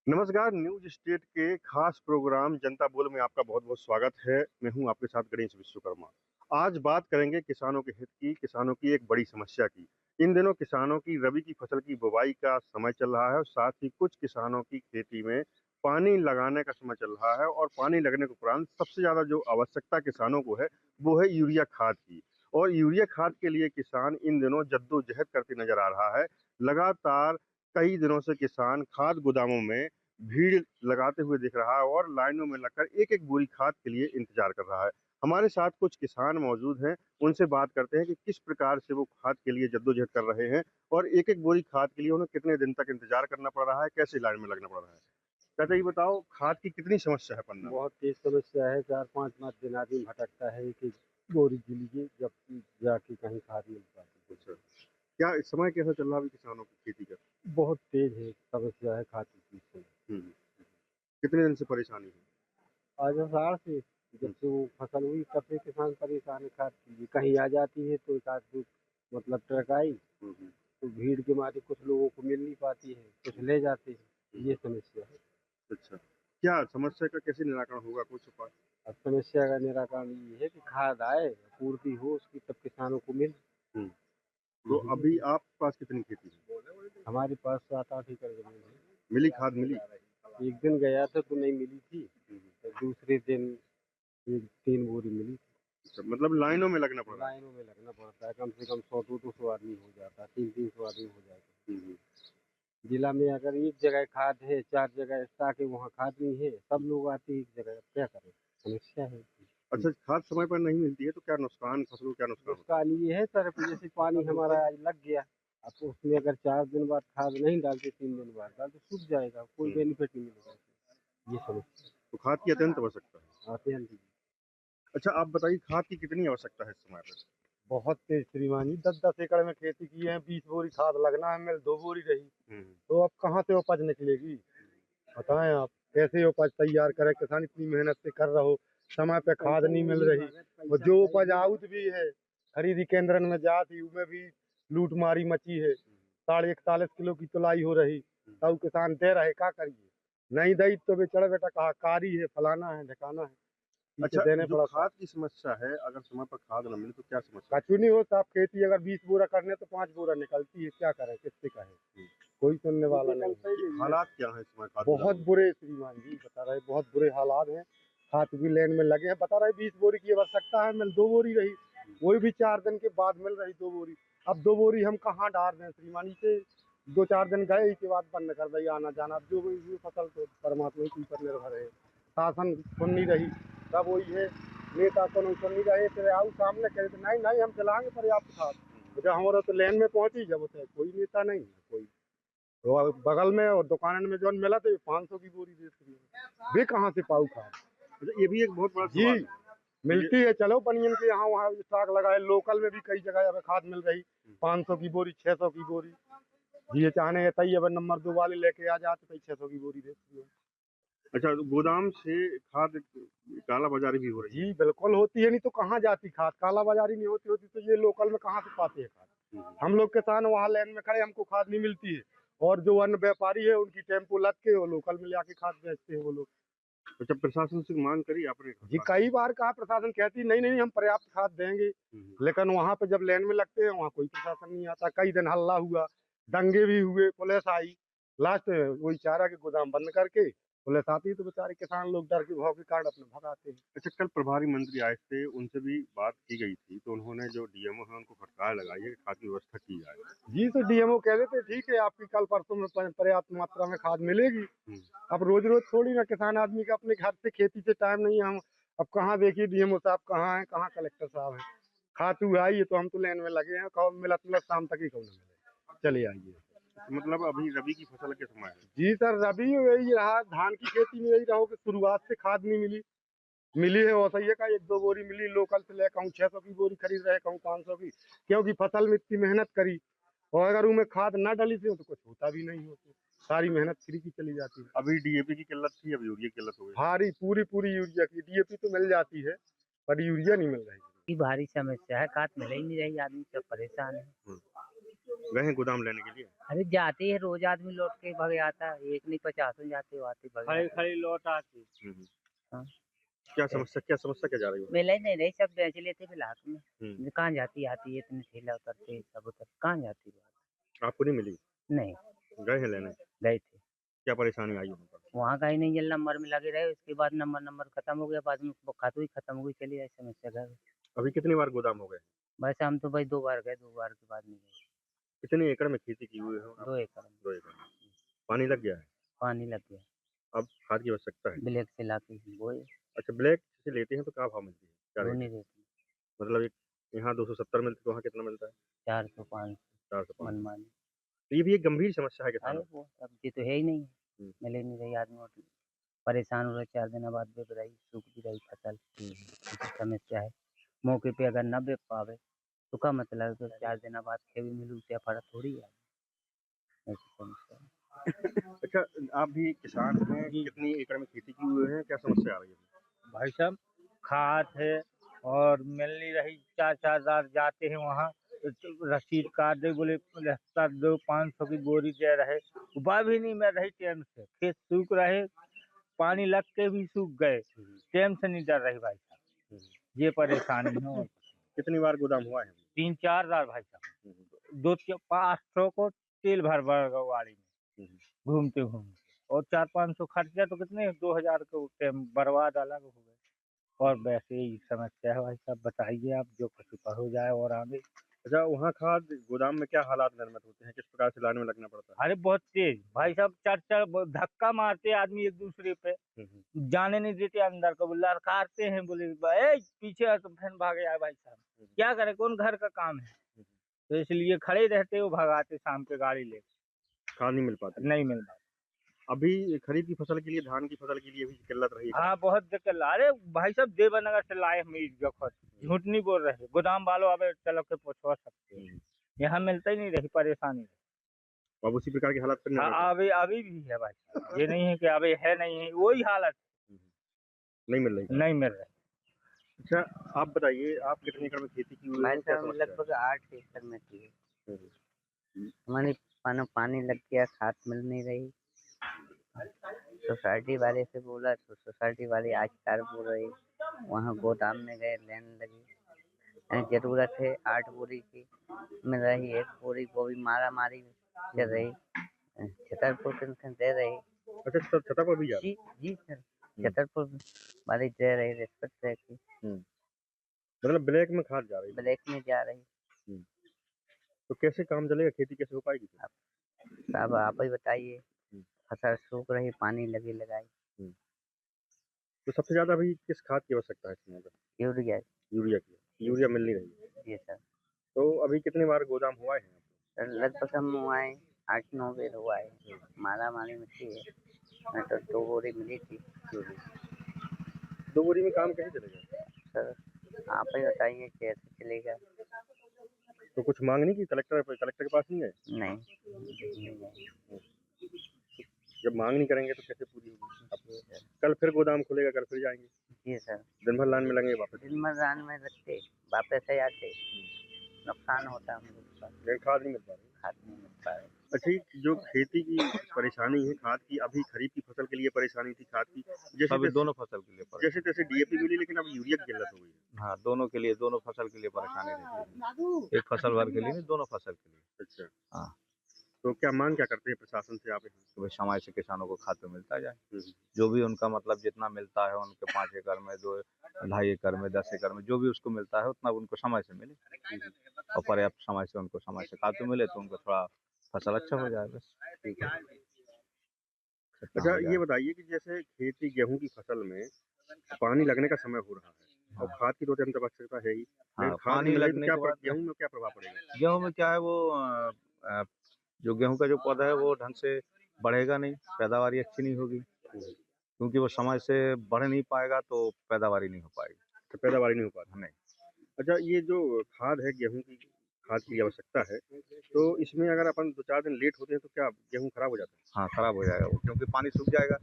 नमस्कार, news state के खास प्रोग्राम जनता बोल में आपका बहुत-बहुत स्वागत है। मैं हूं आपके साथ गणेश विश्वकर्मा। आज बात करेंगे किसानों के हित की, किसानों की एक बड़ी समस्या की। इन दिनों किसानों की रबी की फसल की बुवाई का समय चल रहा है और साथ ही कुछ किसानों की खेती में पानी लगाने का समय चल रहा है और पानी लगने के उपरांत सबसे ज़्यादा जो आवश्यकता किसानों को है, वो है यूरिया खाद की। और यूरिया खाद के लिए किसान इन दिनों जद्दोजहद करते नज़र आ रहा है। लगातार कई दिनों से किसान खाद गोदामों में भीड़ लगाते हुए दिख रहा है और लाइनों में लगकर एक-एक बोरी खाद के लिए इंतजार कर रहा है। हमारे साथ कुछ किसान मौजूद हैं, उनसे बात करते हैं कि किस प्रकार से वो खाद के लिए जद्दोजहद कर रहे हैं और एक-एक बोरी खाद के लिए उन्हें कितने दिन तक इंतजार करना पड़ रहा है, कैसे लाइन में लगना पड़ रहा है। चाचा ये बताओ खाद की कितनी समस्या है पन्ना में? बहुत तेज समस्या है, 4-5 दिन आदमी भटकता है एक-एक बोरी के लिए जब जाके कहीं खाद मिल पाती अच्छा, क्या इस समय कैसा चल रहा है अभी किसानों की खेती का? है। बहुत तेज है समस्या है खाद की इस समय। हुँ, हुँ। कितने दिन से परेशानी है? आज आषाढ़ से जब हुँ, से वो फसल हुई तब से किसान परेशान है खाद के लिए। कहीं आ जाती है तो एक आध दो मतलब ट्रक आई हुँ, हुँ, तो भीड़ के मारे कुछ लोगों को मिल नहीं पाती है, कुछ ले जाते हैं, हुँ। ये समस्या है। अच्छा, क्या समस्या का कैसे निराकरण होगा कुछ उपाय? अब समस्या का निराकरण ये है कि खाद आए, पूर्ति हो उसकी तब किसानों को मिले। हुँ, तो अभी आपके पास कितनी खेती है? हमारे पास 7-8 एकड़ ज़मीन है। मिली खाद मिली? एक दिन गया था तो नहीं मिली थी, हुँ, हुँ। तो दूसरे दिन 3 बोरी मिली। अच्छा, मतलब लाइनों में लगना पड़ रहा है। लाइनों में लगना पड़ता है, कम से कम 100-200 आदमी हो जाता है, 300-300 आदमी हो जाता हुँ, हुँ, है। जिला में अगर एक जगह खाद है, 4 जगह स्टॉक है, वहाँ खाद नहीं है, सब लोग आते हैं एक जगह, अब क्या करें? समस्या है। अच्छा खाद समय पर नहीं मिलती है तो क्या नुकसान फसल को क्या नुकसान होता उसका लिए है सर कि जैसे पानी हमारा आज लग गया, अब तो उसमें अगर 4 दिन बाद खाद नहीं डालते, 3 दिन बाद डालते, सूख जाएगा, कोई है? बेनिफिट नहीं मिलेगा। ये समस्या तो खाद की अत्यंत आवश्यकता है। आते हैं। अच्छा आप बताइए खाद की कितनी आवश्यकता है इस समय पे? बहुत तेज श्रीमान जी, 10-10 एकड़ में खेती की है, 20 बोरी खाद लगना है, मेल 2 बोरी रही, हुँ, हुँ, तो अब कहाँ से उपज निकलेगी? बताएं आप, कैसे उपज तैयार करें? किसान इतनी मेहनत से कर रहो, समय पे खाद नहीं मिल रही, और जो उपज आउत भी है खरीदी केंद्रन में जाती उसमें भी लूट मारी मची है। 41 किलो की तुलाई हो रही, तब किसान दे रहे, क्या करिए? नहीं दई तो बेचारा बेटा कहा कारी है, फलाना है, ढकाना है, पीछे अच्छा देने जो पड़ा खाद साथ। की समस्या है अगर समय पर खाद ना मिले तो क्या समस्या कछु नहीं हो साहब, खेती अगर 20 बोरा करने तो 5 बोरा निकलती है, क्या करें, किससे कहें? होगी? कोई सुनने वाला नहीं है। हालात क्या हैं इस समय खाद बहुत गोदामों में? बुरे श्रीमान जी, बता रहे बहुत बुरे हालात हैं। खाद की लेन में लगे हैं, बता रहे 20 बोरी की आवश्यकता है, मिल 2 बोरी रही, वही भी 4 दिन के बाद मिल रही 2 बोरी। अब 2 बोरी हम कहाँ डाल दें श्रीमान जी? से 2-4 दिन गए, इसके बाद बंद कर दी आना जाना। अब जो हुई फसल तो परमात्मा ही पर निर्भर है। शासन सुन नहीं रही, सब वही है, नेता को नहीं सुन नहीं रहे, तेरे आओ सामने कहे तो नहीं नहीं हम चलाएंगे पर्याप्त खाद। जब हमारा तो लेन में पहुंची, जब उसे कोई नेता नहीं है, कोई तो बगल में और दुकान में जो मिला तो 500 की बोरी बेच रही है, वे कहाँ से पाऊ खाद? अच्छा ये भी एक बहुत बड़ा जी सवाल है। ये मिलती है, चलो बनियन के यहाँ वहाँ स्टॉक लगाए, लोकल में भी कई जगह अब खाद मिल रही, 500 की बोरी, 600 की बोरी। ये चाहने है तई अब नंबर 2 वाले लेके आ जाते तई 600 की बोरी देती है। अच्छा तो गोदाम से खाद काला बाजारी भी हो रही है। जी बिल्कुल होती है, नहीं तो कहाँ जाती खाद? काला बाजारी नहीं होती होती तो ये लोकल में कहाँ से पाते हैं खाद? हुँ, हम लोग किसान वहाँ लाइन में खड़े, हमको खाद नहीं मिलती है, और जो अन्य व्यापारी है उनकी टेम्पो लग के वो लोकल में जाके खाद बेचते हैं वो लोग। अच्छा प्रशासन से माँग करी आपने जी खाद की? कई बार कहा, प्रशासन कहती नहीं नहीं हम पर्याप्त खाद देंगे, हुँ, हुँ। लेकिन वहाँ पे जब लाइन में लगते हैं वहाँ कोई प्रशासन नहीं आता। कई दिन हल्ला हुआ, दंगे भी हुए, पुलिस आई, लास्ट में वही चारा के गोदाम बंद करके पुलिस आती है तो बेचारे किसान लोग डर के भौं के कारण अपने भगाते हैं। अच्छा कल प्रभारी मंत्री आए थे, उनसे भी बात की गई थी, तो उन्होंने जो डीएमओ है उनको फटकार लगाई है कि खाद की व्यवस्था की जाए। जी तो डीएमओ कह देते ठीक है आपकी कल परसों में पर्याप्त मात्रा में खाद मिलेगी। हुँ, अब रोज रोज थोड़ी ना किसान आदमी का अपने घर से खेती से टाइम नहीं है। हम अब कहाँ देखिए डीएमओ साहब कहाँ हैं, कहाँ कलेक्टर साहब हैं? खातू आई है तो हम तो लाइन में लगे हैं, कहो मिलत मिलत शाम तक ही कहो ना मिले, चले आइए। तो मतलब अभी रबी की फसल के समय है। जी सर, रबी यही रहा, धान की खेती में यही रहो कि शुरुआत से खाद नहीं मिली। मिली है वसैया का 1-2 बोरी मिली, लोकल से ले कहूँ 600 की बोरी खरीद रहे, कहूँ 500 की, क्योंकि फसल में इतनी मेहनत करी और अगर उनमें खाद ना डली थी तो कुछ होता भी नहीं होती, सारी मेहनत फ्री की चली जाती है। अभी डीएपी की किल्लत थी, अब यूरिया की किल्लत हो गई। भारी पूरी पूरी यूरिया की, डीएपी तो मिल जाती है पर यूरिया नहीं मिल रही। की भारी समस्या है, खाद मिल ही नहीं रही, आदमी सब परेशान है। हुँ। गए हैं गोदाम लेने के लिए? अरे जाते है रोज आदमी लौट के भगे आता है, एक नहीं 50 जाते हो आते भगे खड़ी आते। खड़ी लौट आती। हाँ। क्या समस्या क्या जा रही है? मिले नहीं रही, सब बेच लेते ब्लाक में। हम्म। कहाँ जाती आती है, इतने ठेला उतरते सब उतर, कहाँ जाती बात? आपको नहीं मिली? नहीं गए हैं लेने? गए थे, क्या परेशानी आई वहाँ पर? वहाँ का ही नहीं जल नंबर में लगे रहे, उसके बाद नंबर खत्म हो गया, बाद में खातू ही खत्म हो गई, चली आई समस्या घर। अभी कितनी बार गोदाम हो गए? बस हम तो भाई 2 बार गए, 2 बार के बाद नहीं गए। कितने एकड़ में खेती की हुई है आप? 2 एकड़ में 2 एकड़ में। पानी लग गया है? पानी लग गया, अब खाद की आवश्यकता है? ब्लैक से ला के बोए, अच्छा, ब्लैक से लेते हैं तो क्या भाव मिलती है? क्या रेट? दोनों रेट मतलब एक यहाँ 270 मिलती तो वहाँ कितना मिलता है? 400 500 400-500। मनमानी। तो ये भी एक गंभीर समस्या है अरे किसानों की। वो सब्जी तो है ही नहीं, हम्म। मिले नहीं रही, आदमी और परेशान हो रहे, 4 दिन बाद बेच रही, सूख भी रही फसल, ऐसी समस्या है। मौके पे अगर न बेच पावे तो का मतलब है, तो 4 दिन बाद खेबी मिलू क्या फर्क थोड़ी है, ऐसी समस्या है। अच्छा, आप भी किसान हैं, कितनी एकड़ में खेती की हुई है, क्या समस्या आ रही है? भाई साहब खाद है और मिल नहीं रही, 4-4 जाते हैं वहाँ तो रसीद काट दे, बोले रास्ता दो 500 की बोरी दे रहे, उबा भी नहीं मिल रही टाइम से, खेत सूख रहे, पानी लग के भी सूख गए, टाइम से नहीं डर रही भाई साहब, ये परेशानी है। और कितनी बार गोदाम हुआ है? 3-4 बार भाई साहब, 2-500 को तेल भर गाड़ी में घूमते घूमते, और 400-500 खर्चा तो कितने 2000 के टाइम बर्बाद अलग हो गए। और वैसे ही समस्या है भाई साहब, बताइए आप जो कुछ पर हो जाए और आगे। अच्छा, वहाँ खाद गोदाम में क्या हालात निर्मित होते हैं, किस प्रकार से लाइन में लगना पड़ता है? अरे बहुत तेज भाई साहब, 4 धक्का मारते आदमी एक दूसरे पे, जाने नहीं देते अंदर को, लड़काते हैं, बोले ए पीछे आ, तो फिर भागे आए भाई साहब, क्या करे, कौन घर का काम है, तो इसलिए खड़े रहते हो, भगाते शाम के गाड़ी ले, खाद नहीं मिल पाती? नहीं मिल पाती। अभी खरीफ की फसल के लिए, धान की फसल के लिए भी किल्लत रही है? हाँ बहुत दिक्कत। अरे भाई साहब देवनगर से लाए हम इस जगह, झूठ नहीं बोल रहे, गोदाम वालों अब चलो के पहुँचवा सकते हैं, यहाँ मिलता ही नहीं रही, परेशानी। अब उसी प्रकार के हालात फिर हाँ अभी भी है भाई साहब, ये नहीं है कि अभी है नहीं है, वही हालत, नहीं मिल रही? नहीं मिल रही। अच्छा, आप बताइए, आप कितने एकड़ में खेती की हुई है, भाई क्या साहब समस्या है? लगभग 8 एकड़ में थी, हमारी पानी लग गया, खाद मिल नहीं रही, सोसाइटी वाले से बोला तो सोसाइटी वाले आज 4 बोल रहे, वहाँ गोदाम में गए, लेने लगी, जरूरत है 8 बोरी की, मिल रही 1 बोरी, वो भी मारा मारी चल रही, छतरपुर पेंशन दे रही। अच्छा, छतर पर भी जा रही? जी सर, छतरपुर वाली दे रही, रिश्वत रहती, मतलब ब्लैक में खाद जा रही है? ब्लैक में जा रही। तो कैसे काम चलेगा, खेती कैसे हो पाएगी? साहब आप ही बताइए, फसल सूख रही, पानी लगी लगाई। तो सबसे ज्यादा अभी किस खाद की आवश्यकता है इसमें? यूरिया। यूरिया की? यूरिया मिल नहीं रही है? जी सर। तो अभी कितने बार गोदाम हुआ है? सर लगभग हम हुआ है 8-9 बेर हुआ है, मारा मारी मिट्टी है, मैं तो 2 बोरी मिली थी। 2 बोरी में काम कैसे चलेगा? सर आप ही बताइए कैसे चलेगा? तो कुछ मांग नहीं की कलेक्टर के पास नहीं है? नहीं। जब मांग नहीं करेंगे तो कैसे पूरी होगी? कल फिर गोदाम खुलेगा, कल फिर जाएंगे? जी सर। दिन भर लाइन में लगेंगे, वापस दिन भर लाइन में लगते, वापस से आते, नुकसान होता है हम लोग का, लेकिन खाद नहीं मिल पा रही। खाद नहीं मिल पा रही। अच्छा, जो खेती की परेशानी है खाद की, अभी खरीफ की फसल के लिए परेशानी थी खाद की, जैसे दोनों फसल के लिए जैसे तैसे डीएपी मिली, लेकिन अब यूरिया की किल्लत हो गई है। हाँ, दोनों के लिए, दोनों फसल के लिए परेशानी रहती है, एक फसल भर के लिए नहीं, दोनों फसल के लिए। अच्छा, हाँ। तो क्या मांग क्या करते हैं प्रशासन से आप? तो भाई समय से किसानों को खाद तो मिलता जाए, जो भी उनका मतलब जितना मिलता है उनके 5 एकड़ में, 2-2.5 एकड़ में, 10 एकड़ में, जो भी उसको मिलता है उतना उनको समय से मिले, और पर्याप्त समय से उनको समय से खाद तो मिले, तो उनको थोड़ा फसल अच्छा हो जाए, बस। ठीक है। अच्छा, ये बताइए कि जैसे खेती गेहूं की फसल में पानी लगने का समय हो रहा है, और खाद की तो अत्यंत आवश्यकता है ही, हाँ, खाद पानी नहीं लगने तो के बाद गेहूं में क्या प्रभाव पड़ेगा? गेहूं में क्या है, वो जो गेहूं का जो पौधा है वो ढंग से बढ़ेगा नहीं, पैदावारी अच्छी नहीं होगी, क्योंकि वो समय से बढ़ नहीं पाएगा, तो पैदावारी नहीं हो पाएगी। तो पैदावारी नहीं हो पाती? नहीं। अच्छा, ये जो खाद है, गेहूं की खाद की आवश्यकता है, तो इसमें अगर अपन 2-4 दिन लेट होते हैं तो क्या गेहूं खराब हो जाता है? हाँ, खराब हो जाएगा वो, क्योंकि पानी सूख जाएगा,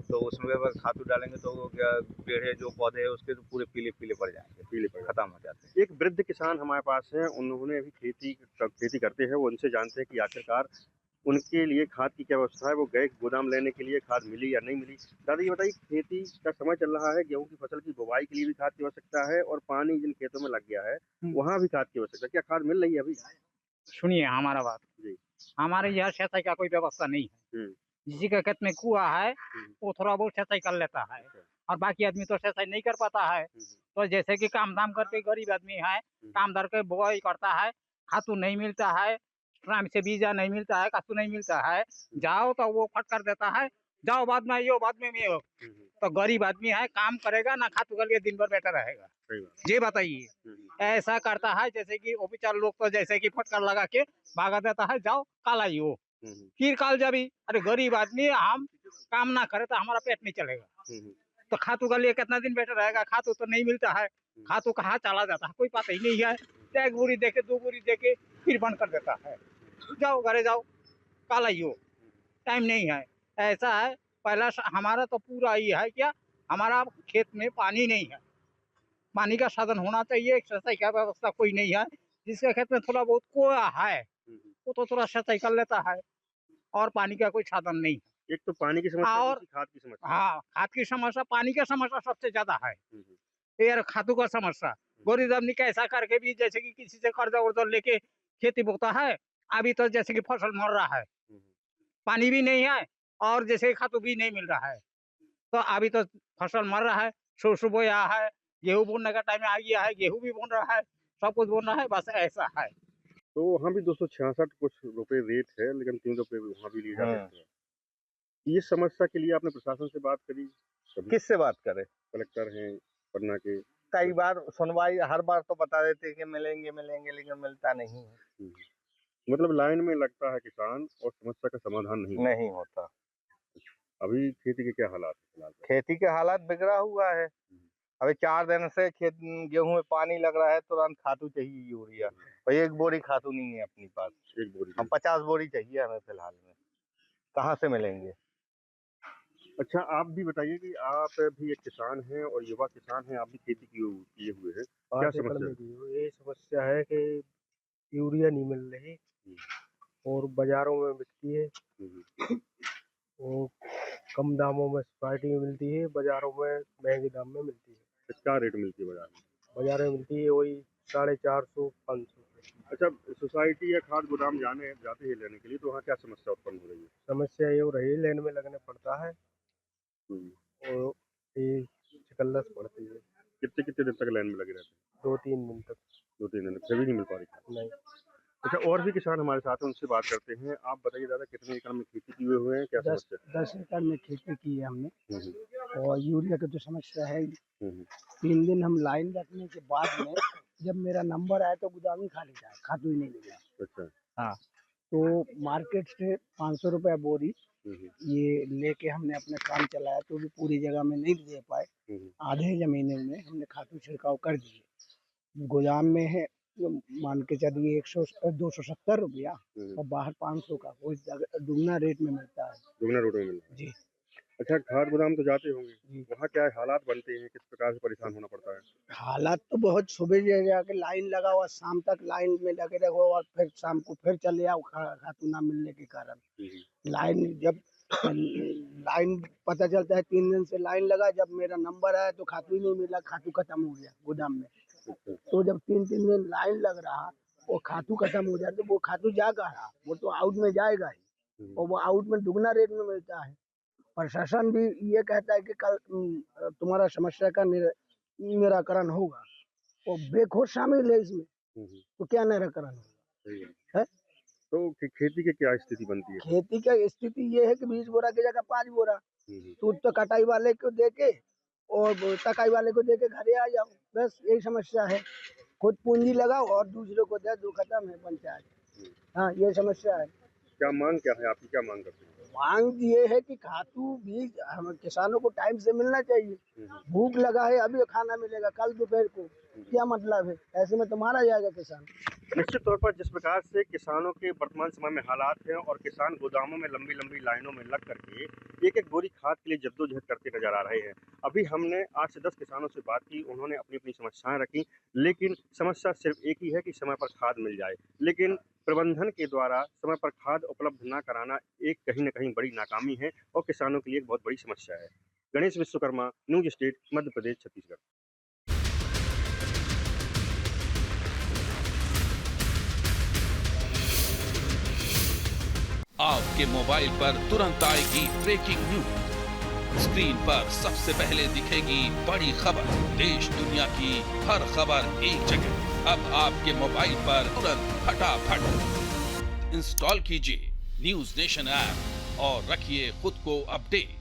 तो उसमें अगर खाद डालेंगे तो वो क्या पेड़ है, जो पौधे है उसके तो पूरे पीले पीले पड़ जाएंगे, पीले पड़ खत्म हो जाते हैं। एक वृद्ध किसान हमारे पास हैं, उन्होंने भी खेती करते हैं, वो उनसे जानते हैं कि आखिरकार उनके लिए खाद की क्या व्यवस्था है। वो गए गोदाम लेने के लिए, खाद मिली या नहीं मिली। दादा ये बताइए, खेती का समय चल रहा है, गेहूं की फसल की बुवाई के लिए भी खाद की आवश्यकता है और पानी जिन खेतों में लग गया है वहां भी खाद की आवश्यकता है। क्या खाद मिल रही है अभी? सुनिए हमारा बात जी। हमारे यहाँ सिंचाई का कोई व्यवस्था नहीं है। जिसी के खेत में कुआं है वो थोड़ा बहुत सिंचाई कर लेता है और बाकी आदमी तो सिंचाई नहीं कर पाता है। तो जैसे कि काम धाम करके गरीब आदमी है, काम धर के बुआई करता है, खातू नहीं मिलता है, टाइम से बीजा नहीं मिलता है, खातू नहीं मिलता है, जाओ तो वो फट कर देता है, जाओ बाद में यो बाद में यो। तो गरीब आदमी है, काम करेगा ना खातू के लिए दिन भर बैठा रहेगा। ये बताइए, ऐसा करता है जैसे कि ऑफिसर लोग तो जैसे कि फटकार लगा के भागा देता है, जाओ काला ही हो फिर काल जाबी। अरे गरीब आदमी, हम काम ना करे तो हमारा पेट नहीं चलेगा। तो खातू के लिए कितना दिन बैठा रहेगा? खातू तो नहीं मिलता है, खातू कहाँ चला जाता है कोई पता ही नहीं है। एक बोरी देके 2 बोरी देके फिर बंद कर देता है, जाओ घरे जाओ काला ही हो, टाइम नहीं है। ऐसा है, पहला हमारा तो पूरा ही है क्या, हमारा खेत में पानी नहीं है, पानी का साधन होना चाहिए, सिंचाई का व्यवस्था कोई नहीं है। जिसके खेत में थोड़ा बहुत कुआं है वो तो थोड़ा सिंचाई कर लेता है और पानी का कोई साधन नहीं है। एक तो पानी की समस्या, और दूसरी खाद की समस्या। हाँ, खाद की समस्या, पानी का समस्या सबसे ज्यादा है। यार खादों का समस्या, गरीब आदमी कैसा करके भी जैसे कि किसी से कर्जा वर्जा लेके खेती बोता है। अभी तो जैसे कि फसल मर रहा है, पानी भी नहीं है और जैसे खातू भी नहीं मिल रहा है, तो अभी तो फसल मर रहा है। सरसों बोया है, गेहूं बोने का टाइम आ गया है, गेहूं भी बोन रहा है, सब कुछ बोन रहा है, बस ऐसा है। तो वहाँ भी 266 कुछ रुपए रेट है, लेकिन 3 रुपए वहाँ भी लिए जाते हैं। ये समस्या के लिए आपने प्रशासन से बात करी? किससे बात करें? कलेक्टर हैं पटना के। कई बार सुनवाई, हर बार तो बता देते हैं कि मिलेंगे मिलेंगे, लेकिन मिलता नहीं है। मतलब लाइन में लगता है किसान और समस्या का समाधान नहीं होता। अभी खेती के क्या हालात है फिलहाल? खेती के हालात बिगड़ा हुआ है। अभी 4 दिन से खेत गेहूं में पानी लग रहा है, तुरंत खातू चाहिए यूरिया, और 1 बोरी खातू नहीं है अपनी पास। 1 बोरी हम 50 बोरी चाहिए हमें फिलहाल में, कहाँ से मिलेंगे? अच्छा, आप भी बताइए कि आप भी एक किसान हैं और युवा किसान हैं, आप भी खेती किए हुए हैं, क्या समस्या है? ये समस्या है कि यूरिया नहीं मिल रही और बाजारों में बिकती है और कम दामों में सोसाइटी में मिलती है, बाजारों में महंगे दाम में मिलती है। क्या रेट मिलती है बाजार में? बाजार में मिलती है वही 450-500। अच्छा, सोसाइटी या खाद गोदाम जाते हैं लेने के लिए, तो वहाँ क्या समस्या उत्पन्न हो रही है? समस्या ये हो रही है, लाइन में लगने पड़ता है और ये चिकल्लस पड़ती है। कितने कितने दिन तक लाइन में लगे रहते हैं? 2-3 दिन तक 2-3 दिन तक फिर भी नहीं मिल पा रही खाद? नहीं। अच्छा, और भी किसान हमारे साथ हैं, उनसे बात करते हैं। आप बताइए दादा, कितने एकड़ में खेती किए हुए हैं, क्या समस्या है? 10 एकड़ में खेती की है हमने और यूरिया की तो समस्या है ही। है? 3 दिन हम लाइन रखने के बाद में जब मेरा नंबर आया तो गोदाम ही खाली था, खातू ही नहीं मिला। अच्छा। हाँ, तो मार्केट से 500 रुपया बोरी ये लेके हमने अपना काम चलाया, तो भी पूरी जगह में नहीं दे पाए। आधे जमीने में हमने खातू छिड़काव कर दिए। गोदाम में है मान के चलिए 270 रुपया और बाहर 500 का, वो दुगना रेट में मिलता है। दुगना रेट में मिलता है जी। अच्छा, खाद गोदाम तो जाते होंगे, वहाँ क्या हालात बनते हैं, किस प्रकार से परेशान होना पड़ता है? हालात तो बहुत, सुबह जाके लाइन लगाओ और शाम तक लाइन में लगे रहो और फिर शाम को फिर चले आओ खातू ना मिलने के कारण। लाइन जब लाइन पता चलता है 3 दिन से लाइन लगा, जब मेरा नंबर आया तो खातू ही नहीं मिला, खातू खत्म हो गया गोदाम में। तो जब 3-3 दिन लाइन लग रहा और खातू खत्म हो जाए तो वो खातू जा रहा, वो तो आउट में जाएगा ही और वो आउट में दुगना रेट में मिलता है। प्रशासन भी ये कहता है कि कल तुम्हारा समस्या का निराकरण होगा और बेखौफ शामिल है इसमें, तो क्या निराकरण होगा? तो खेती की क्या स्थिति बनती है? खेती की स्थिति ये है कि 20 बोरा की जगह 5 बोरा, तो कटाई वाले को देके और तकाई वाले को देके घरे आ जाओ, बस यही समस्या है। खुद पूंजी लगाओ और दूसरों को दे दो, खत्म है पंचायत। हाँ, ये समस्या है। क्या मांग क्या है आपकी, क्या मांग करते हैं? मांग ये है कि खातू बीज हम किसानों को टाइम से मिलना चाहिए। भूख लगा है, अभी खाना मिलेगा कल दोपहर को, क्या मतलब है? ऐसे में तो मारा जाएगा किसान। निश्चित तौर पर जिस प्रकार से किसानों के वर्तमान समय में हालात हैं और किसान गोदामों में लंबी लंबी लाइनों में लग करके एक एक बोरी खाद के लिए जद्दोजहद करते नजर आ रहे हैं। अभी हमने 8 से 10 किसानों से बात की, उन्होंने अपनी अपनी समस्याएं रखी, लेकिन समस्या सिर्फ एक ही है कि समय पर खाद मिल जाए। लेकिन प्रबंधन के द्वारा समय पर खाद उपलब्ध न कराना एक कहीं न कहीं बड़ी नाकामी है और किसानों के लिए एक बहुत बड़ी समस्या है। Ganesh Vishwakarma, news state, Madhya Pradesh, Chhattisgarh. आपके मोबाइल पर तुरंत आएगी ब्रेकिंग न्यूज। स्क्रीन पर सबसे पहले दिखेगी बड़ी खबर। देश दुनिया की हर खबर एक जगह। अब आपके मोबाइल पर तुरंत फटाफट इंस्टॉल कीजिए न्यूज नेशन ऐप और रखिए खुद को अपडेट।